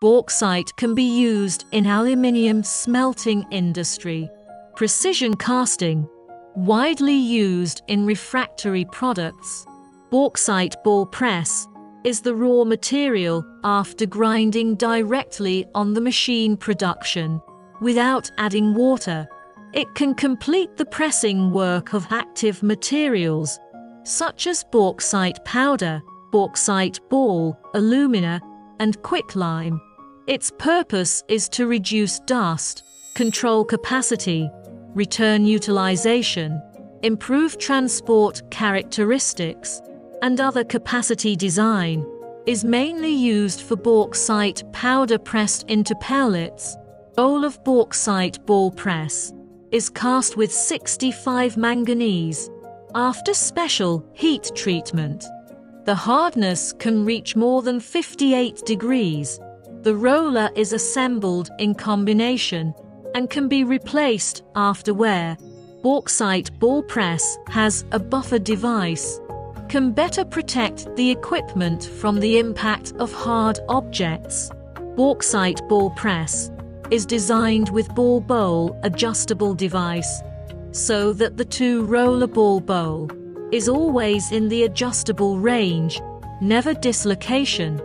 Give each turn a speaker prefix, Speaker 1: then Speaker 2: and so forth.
Speaker 1: Bauxite can be used in aluminium smelting industry. Precision casting, widely used in refractory products. Bauxite ball press is the raw material after grinding directly on the machine production. Without adding water, it can complete the pressing work of active materials, such as bauxite powder, bauxite ball, alumina, and quicklime. Its purpose is to reduce dust, control capacity, return utilization, improve transport characteristics, and other capacity design. Is mainly used for bauxite powder pressed into pellets. Bowl of bauxite ball press is cast with 65 manganese after special heat treatment. The hardness can reach more than 58 degrees. The roller is assembled in combination and can be replaced after wear. Bauxite ball press has a buffer device, can better protect the equipment from the impact of hard objects. Bauxite ball press is designed with ball bowl adjustable device, so that the two-roller ball bowl is always in the adjustable range, never dislocation.